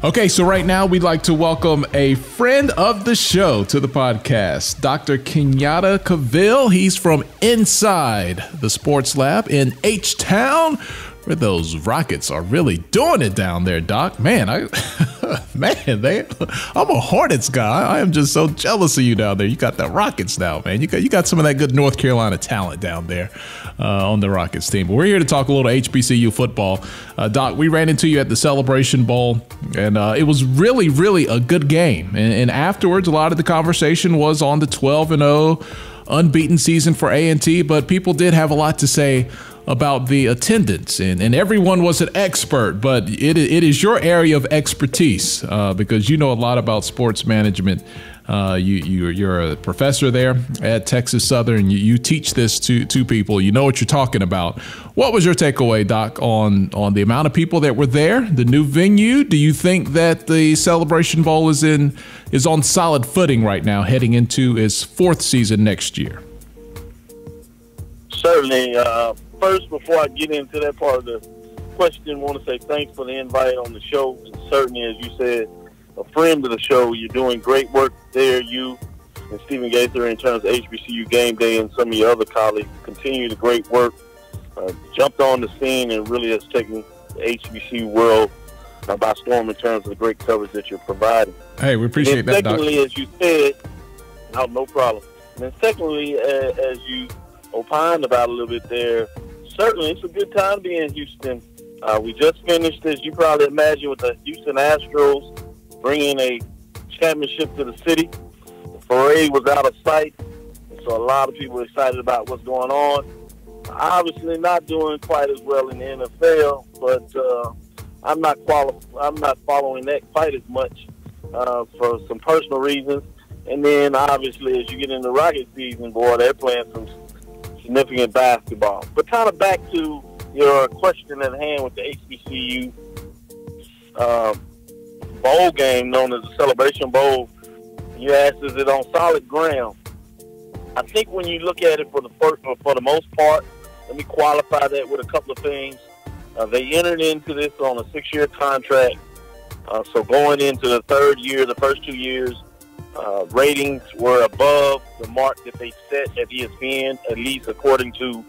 Okay, so right now we'd like to welcome a friend of the show to the podcast, Dr. Kenyatta Cavil. He's from inside the sports lab in H-Town, where those Rockets are really doing it down there, Doc. Man, I'm a Hornets guy. I am just so jealous of you down there. You got the Rockets now, man. You got some of that good North Carolina talent down there on the Rockets team. But we're here to talk a little HBCU football. Doc, we ran into you at the Celebration Bowl, and it was really, really a good game. And afterwards, a lot of the conversation was on the 12-0 unbeaten season for A&T, but people did have a lot to say about the attendance, and everyone was an expert, but it is your area of expertise because you know a lot about sports management. You're a professor there at Texas Southern. You teach this to people. You know what you're talking about. What was your takeaway, Doc, on the amount of people that were there, the new venue? Do you think that the Celebration Bowl is on solid footing right now, heading into its fourth season next year? Certainly. First, before I get into that part of the question, I want to say thanks for the invite on the show. And certainly, as you said, a friend of the show, you're doing great work there. You and Stephen Gaither in terms of HBCU Game Day and some of your other colleagues continue the great work. Jumped on the scene and really has taken the HBCU world by storm in terms of the great coverage that you're providing. Hey, we appreciate that, Doc. Secondly, as you said, no problem. And then secondly, as you opined about a little bit there, certainly it's a good time to be in Houston. We just finished, as you probably imagine, with the Houston Astros bringing a championship to the city. The parade was out of sight, and so a lot of people are excited about what's going on. Obviously not doing quite as well in the NFL, but I'm not following that quite as much for some personal reasons. And then obviously as you get into Rocket season, boy, they're playing some significant basketball. But kind of back to your question at hand with the HBCU bowl game known as the Celebration Bowl. You asked, is it on solid ground? I think when you look at it for the most part, let me qualify that with a couple of things. They entered into this on a 6-year contract. So going into the third year, the first 2 years, ratings were above the mark that they set at ESPN, at least according to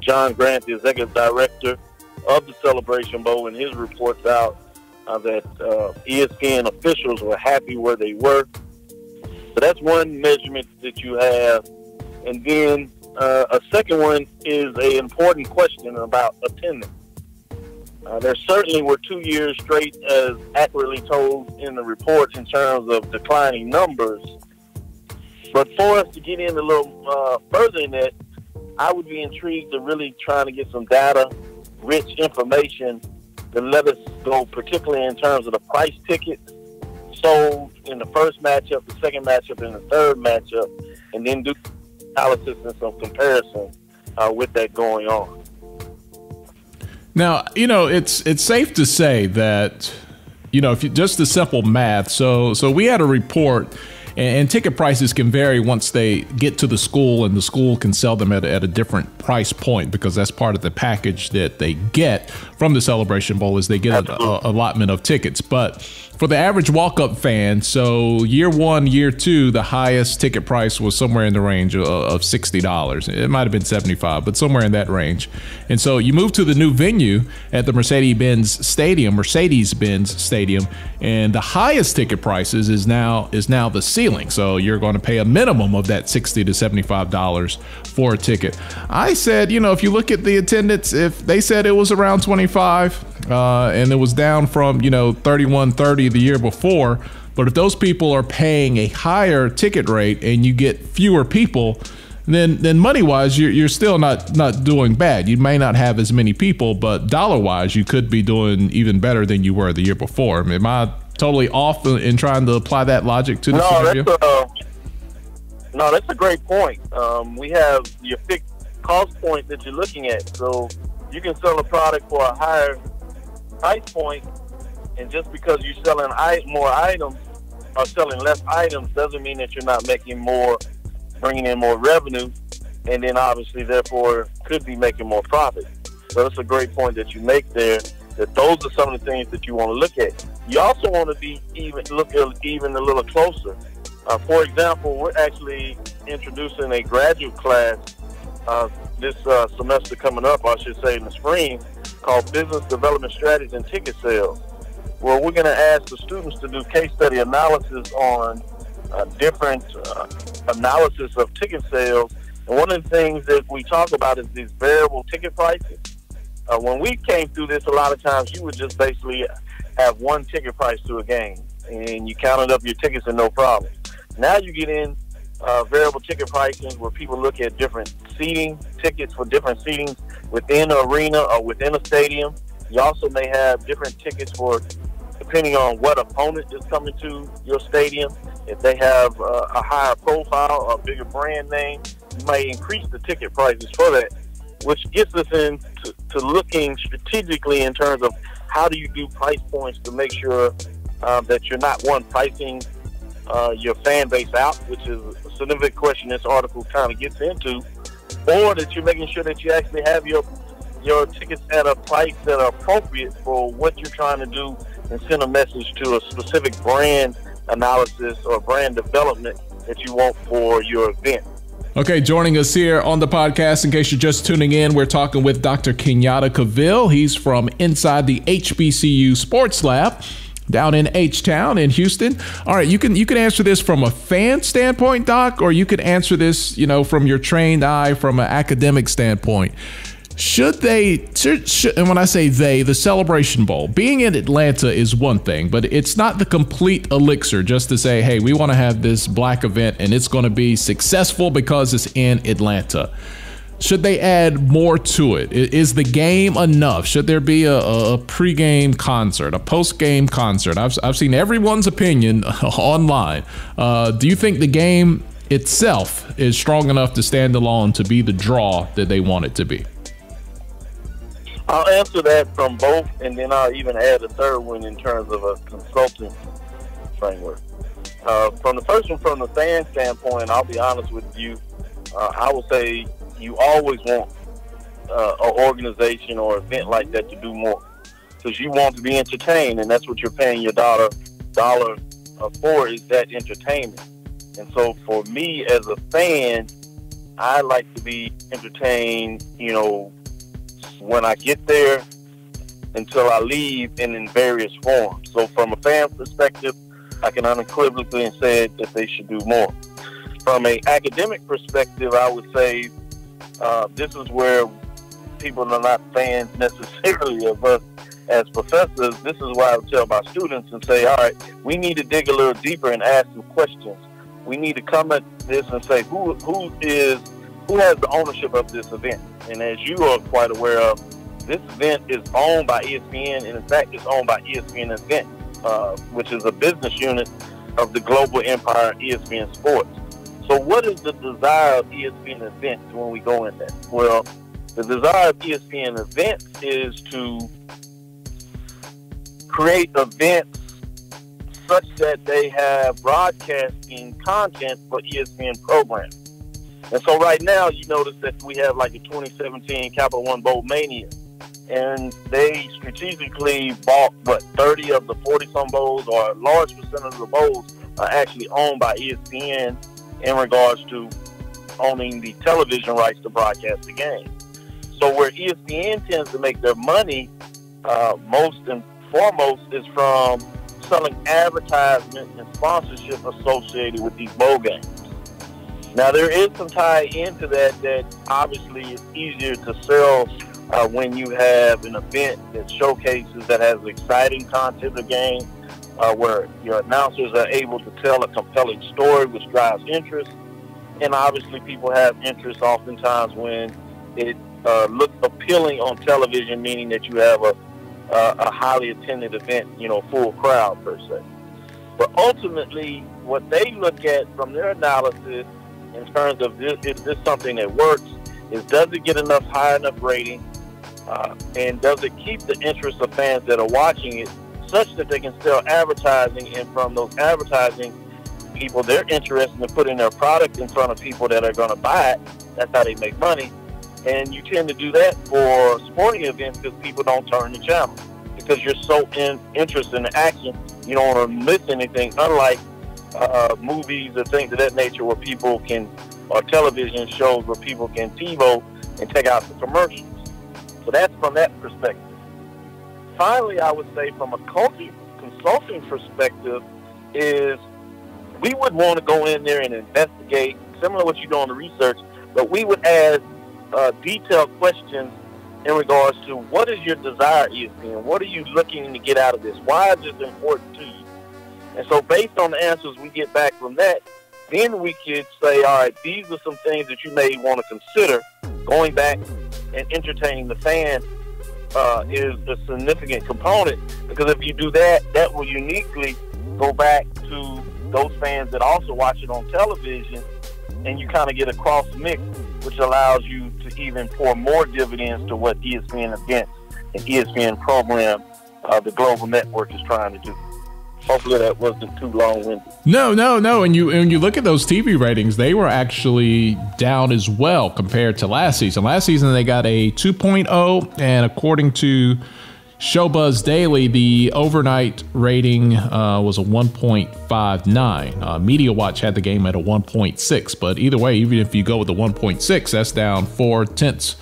John Grant, the executive director of the Celebration Bowl, and his reports out that ESPN officials were happy where they were. So that's one measurement that you have. And then a second one is an important question about attendance. There certainly were 2 years straight, as accurately told in the report, in terms of declining numbers. But for us to get in a little further in that, I would be intrigued to really trying to get some data-rich information to let us go, particularly in terms of the price tickets sold in the first matchup, the second matchup, and the third matchup, and then do analysis and some comparison with that going on. Now, it's safe to say that, if you just the simple math. So we had a report, and ticket prices can vary once they get to the school, and the school can sell them at a different price point, because that's part of the package that they get from the Celebration Bowl, is they get an allotment of tickets. But for the average walk-up fan, so year one, year two, the highest ticket price was somewhere in the range of $60. It might have been $75, but somewhere in that range. And so you move to the new venue at the Mercedes-Benz Stadium, and the highest ticket prices is now the ceiling. So you're going to pay a minimum of that $60 to $75 for a ticket. I said, if you look at the attendance, if they said it was around 25, and it was down from 31-30 the year before, but if those people are paying a higher ticket rate and you get fewer people, then money-wise you're still not doing bad. You may not have as many people, but dollar-wise you could be doing even better than you were the year before. Am I totally off in trying to apply that logic to the scenario? No, that's a great point. We have your fixed cost point that you're looking at, so you can sell a product for a higher price point, and just because you're selling more items or selling less items doesn't mean that you're not making more, bringing in more revenue, and then obviously therefore could be making more profit. So that's a great point that you make there, that those are some of the things that you want to look at. You also want to be look even a little closer. For example, we're actually introducing a graduate class this semester coming up, I should say in the spring, called Business Development Strategies and Ticket Sales, where we're going to ask the students to do case study analysis on different analysis of ticket sales. And one of the things that we talk about is these variable ticket prices. When we came through this, a lot of times you would just basically have one ticket price to a game, and you counted up your tickets and no problem. Now you get in variable ticket pricing where people look at different seating tickets for different seatings within an arena or within a stadium. You also may have different tickets for depending on what opponent is coming to your stadium. If they have a higher profile or a bigger brand name, you may increase the ticket prices for that, which gets us into looking strategically in terms of how do you do price points to make sure that you're not pricing your fan base out, which is a significant question this article kind of gets into, or that you're making sure that you actually have your tickets at a price that are appropriate for what you're trying to do and send a message to a specific brand analysis or brand development that you want for your event. Okay, joining us here on the podcast, in case you're just tuning in, we're talking with Dr. Kenyatta Cavil. He's from inside the HBCU Sports Lab down in H-Town in Houston. All right, you can answer this from a fan standpoint, Doc, or you could answer this, from your trained eye from an academic standpoint. Should and when I say they, the Celebration Bowl, being in Atlanta is one thing, but it's not the complete elixir just to say, hey, we want to have this black event and it's going to be successful because it's in Atlanta. Should they add more to it? Is the game enough? Should there be a pregame concert, a postgame concert? I've seen everyone's opinion online. Do you think the game itself is strong enough to stand alone to be the draw that they want it to be? I'll answer that from both, and then I'll even add a third one in terms of a consulting framework. From the first one, from the fan standpoint, I'll be honest with you, I would say you always want an organization or event like that to do more, because you want to be entertained, and that's what you're paying your dollar for, is that entertainment. And so for me as a fan, I like to be entertained, when I get there until I leave, and in various forms. So from a fan perspective, I can unequivocally say that they should do more. From an academic perspective, I would say this is where people are not fans necessarily of us as professors. This is why I would tell my students and say, all right, we need to dig a little deeper and ask some questions. We need to come at this and say, who has the ownership of this event? And as you are quite aware of, this event is owned by ESPN, and in fact, it's owned by ESPN Event, which is a business unit of the global empire ESPN Sports. So what is the desire of ESPN Event when we go in there? Well, the desire of ESPN Event is to create events such that they have broadcasting content for ESPN programs. And so right now, you notice that we have like a 2017 Capital One Bowl Mania. And they strategically bought, 30 of the 40-some bowls, or a large percent of the bowls are actually owned by ESPN in regards to owning the television rights to broadcast the game. So where ESPN tends to make their money, most and foremost, is from selling advertisement and sponsorship associated with these bowl games. Now, there is some tie into that obviously is easier to sell when you have an event that showcases, that has exciting content of the game, where your announcers are able to tell a compelling story, which drives interest. And obviously, people have interest oftentimes when it looks appealing on television, meaning that you have a highly attended event, full crowd per se. But ultimately, what they look at from their analysis in terms of this, is this something that works, is does it get high enough rating, and does it keep the interest of fans that are watching it such that they can sell advertising, and from those advertising people, they're interested in putting their product in front of people that are going to buy it. That's how they make money. And you tend to do that for sporting events because people don't turn the channel. because you're so interested in the action. You don't want to miss anything, unlike movies or things of that nature where people can, or television shows where people can TiVo and take out the commercials. So that's from that perspective. Finally, I would say from a consulting perspective is we would want to go in there and investigate, similar to what you do on the research, but we would ask detailed questions in regards to what is your desire, ESPN? What are you looking to get out of this? Why is this important to you? And so based on the answers we get back from that, then we could say, all right, these are some things that you may want to consider. Going back and entertaining the fan is a significant component, because if you do that, that will uniquely go back to those fans that also watch it on television, and you kind of get a cross mix, which allows you to even pour more dividends to what ESPN events and ESPN program, the global network, is trying to do. Hopefully that wasn't too long-winded. No. And you look at those TV ratings, they were actually down as well compared to last season. Last season they got a 2.0, and according to Showbuzz Daily, the overnight rating was a 1.59. Media Watch had the game at a 1.6, but either way, even if you go with the 1.6, that's down 0.4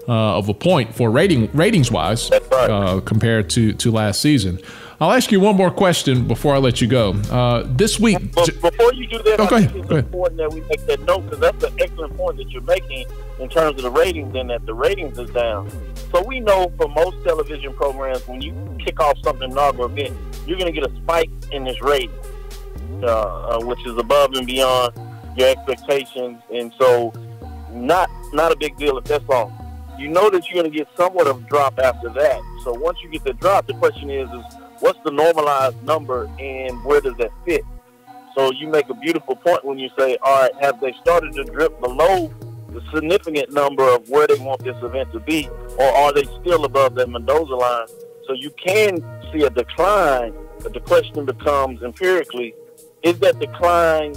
of a point for ratings-wise. That's right. Compared to last season. I'll ask you one more question before I let you go. This week... Before you do that, I think it's important that we make that note, because that's an excellent point that you're making in terms of the ratings, and that the ratings is down. So we know for most television programs, when you kick off something inaugural event, you're going to get a spike in this rating, which is above and beyond your expectations. And so not a big deal if that's all. You know that you're going to get somewhat of a drop after that. So once you get the drop, the question is what's the normalized number and where does that fit? So you make a beautiful point when you say, all right, have they started to drip below the significant number of where they want this event to be, or are they still above that Mendoza line? So you can see a decline, but the question becomes empirically, is that decline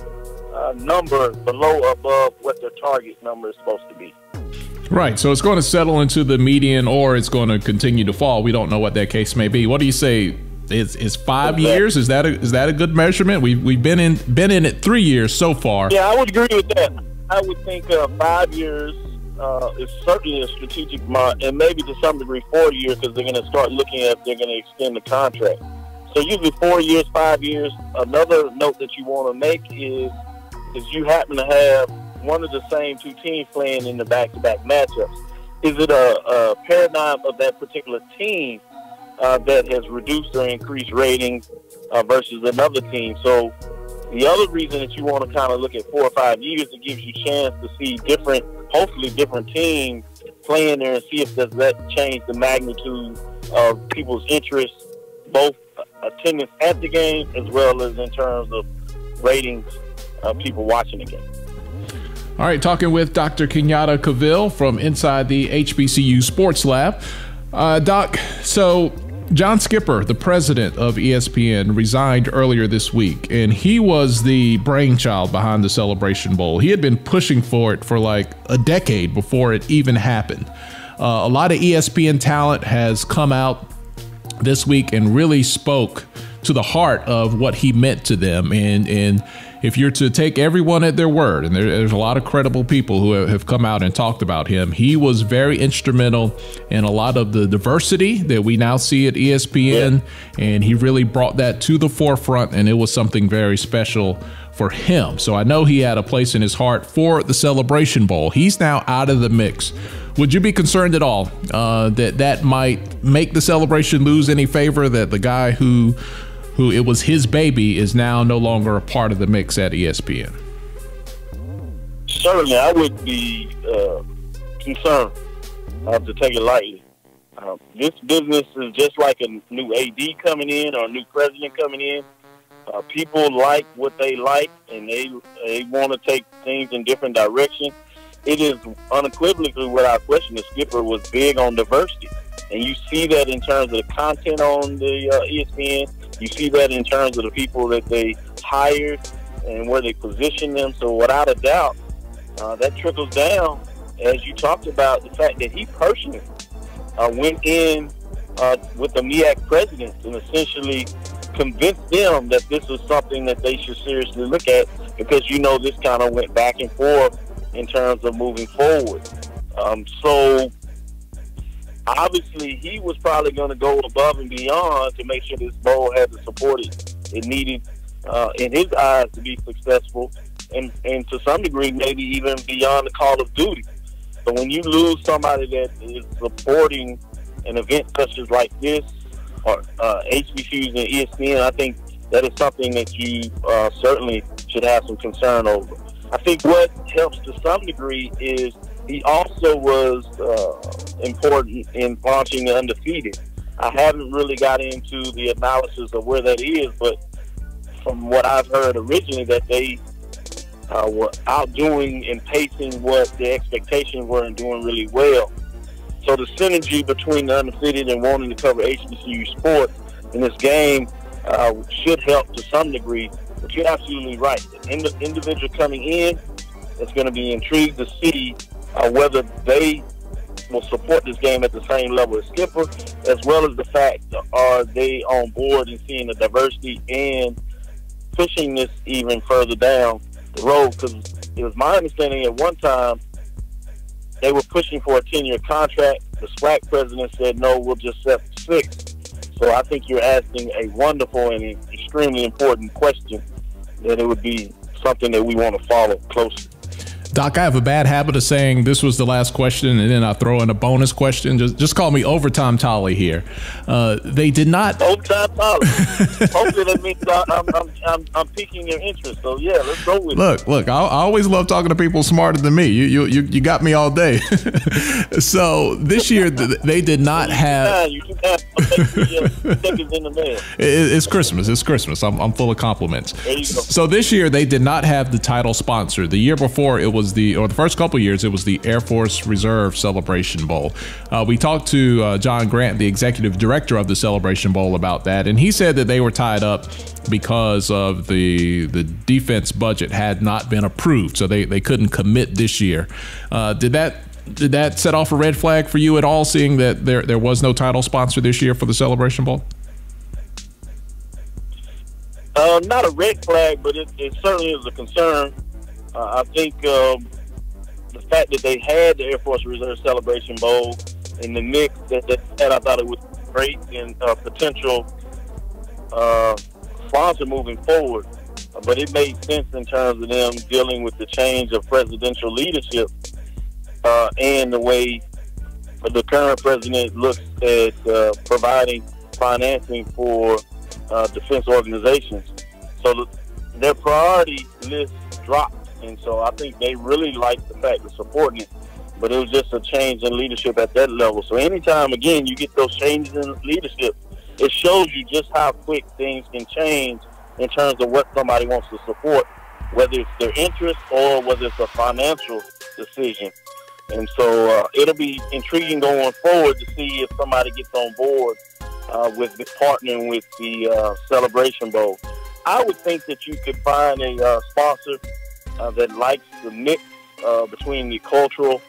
number below or above what their target number is supposed to be? Right, so it's going to settle into the median, or it's going to continue to fall. We don't know what that case may be. What do you say? Is 5 years? Is that a good measurement? We've been in it 3 years so far. Yeah, I would agree with that. I would think 5 years is certainly a strategic mark, and maybe to some degree 4 years, because they're going to start looking at if they're going to extend the contract. So usually 4 years, 5 years. Another note that you want to make is you happen to have one of the same two teams playing in the back-to-back matchups. Is it a paradigm of that particular team that has reduced or increased ratings versus another team? So the other reason that you want to kind of look at 4 or 5 years, it gives you a chance to see hopefully different teams playing there, and see if does that change the magnitude of people's interest, both attendance at the game as well as in terms of ratings of people watching the game. All right, talking with Dr. Kenyatta Cavil from inside the HBCU Sports Lab. Doc, so John Skipper, the president of ESPN, resigned earlier this week, and he was the brainchild behind the Celebration Bowl. He had been pushing for it for like a decade before it even happened. A lot of ESPN talent has come out this week and really spoke to the heart of what he meant to them. And if you're to take everyone at their word, and there's a lot of credible people who have come out and talked about him, he was very instrumental in a lot of the diversity that we now see at ESPN, and he really brought that to the forefront, and it was something very special for him. So I know he had a place in his heart for the Celebration Bowl. He's now out of the mix. Would you be concerned at all that might make the celebration lose any favor, that the guy who it was his baby is now no longer a part of the mix at ESPN? Certainly, I would be concerned, to take it lightly. This business is just like a new AD coming in or a new president coming in. People like what they like, and they want to take things in different directions. It is unequivocally, without question, that Skipper was big on diversity. And you see that in terms of the content on the ESPN. You see that in terms of the people that they hired and where they position them. So without a doubt, that trickles down, as you talked about, the fact that he personally went in with the MEAC presidents and essentially convince them that this is something that they should seriously look at, because this kind of went back and forth in terms of moving forward. So obviously he was probably going to go above and beyond to make sure this bowl had the support it needed in his eyes to be successful, and to some degree maybe even beyond the call of duty. So when you lose somebody that is supporting an event such as like this, or HBCUs and ESPN, I think that is something that you certainly should have some concern over. I think what helps to some degree is he also was important in launching the undefeated. I haven't really got into the analysis of where that is, but from what I've heard originally, that they were outdoing and pacing what the expectations were and doing really well. So the synergy between the undefeated and wanting to cover HBCU sports in this game should help to some degree. But you're absolutely right. The individual coming in is going to be intrigued to see whether they will support this game at the same level as Skipper, as well as the fact, are they on board and seeing the diversity and pushing this even further down the road? Because it was my understanding at one time they were pushing for a 10-year contract. The SWAC president said, no, we'll just set 6. So I think you're asking a wonderful and extremely important question that it would be something that we want to follow closely. Doc, I have a bad habit of saying this was the last question, and then I throw in a bonus question. Just call me Overtime Tolly here. They did not. Overtime Tolly. Hopefully that means I'm piquing your interest. So yeah, let's go with it. Look. I always love talking to people smarter than me. You got me all day. So this year they did not have. You can have seconds in the mail. It's Christmas. It's Christmas. I'm full of compliments. There you go. So this year they did not have the title sponsor. The year before it was the first couple of years, it was the Air Force Reserve Celebration Bowl. We talked to John Grant, the executive director of the Celebration Bowl, about that, and he said that they were tied up because of the defense budget had not been approved, so they couldn't commit this year. Did that set off a red flag for you at all, seeing that there was no title sponsor this year for the Celebration Bowl? Not a red flag, but it certainly is a concern. I think the fact that they had the Air Force Reserve Celebration Bowl in the mix, that I thought it was great and potential sponsor moving forward. But it made sense in terms of them dealing with the change of presidential leadership and the way the current president looks at providing financing for defense organizations. So their priority list dropped. And so I think they really liked the fact of supporting it, but it was just a change in leadership at that level. So anytime, again, you get those changes in leadership, it shows you just how quick things can change in terms of what somebody wants to support, whether it's their interest or whether it's a financial decision. And so it'll be intriguing going forward to see if somebody gets on board with partnering with the Celebration Bowl. I would think that you could find a sponsor that likes the mix between the cultural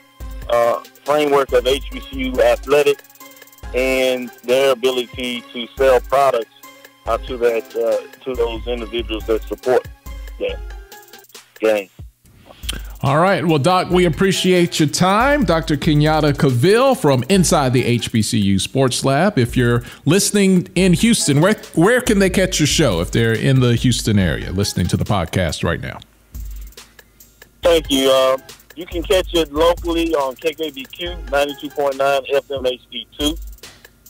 framework of HBCU athletics and their ability to sell products to those individuals that support that game. All right. Well, Doc, we appreciate your time. Dr. Kenyatta Cavil from Inside the HBCU Sports Lab. If you're listening in Houston, where can they catch your show if they're in the Houston area listening to the podcast right now? Thank you. You can catch it locally on KKBQ 92.9 FM HD2.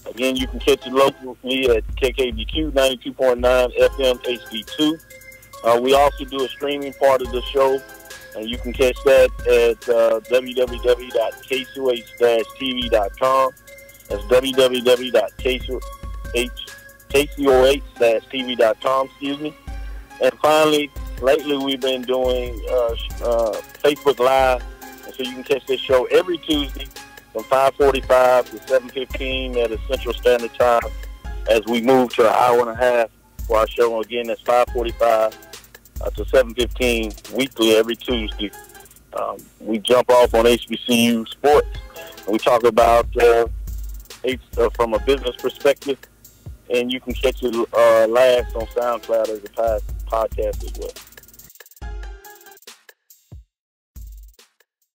Again, you can catch it locally at KKBQ 92.9 FM HD2. We also do a streaming part of the show, and you can catch that at www.kcoh-tv.com. That's www.kcoh-tv.com, excuse me. And finally, lately we've been doing Facebook Live, and so you can catch this show every Tuesday from 5:45 to 7:15 at a Central Standard Time as we move to an hour and a half for our show. Again, that's 5:45 to 7:15 weekly every Tuesday. We jump off on HBCU sports, and we talk about from a business perspective, and you can catch it last on SoundCloud as a podcast as well.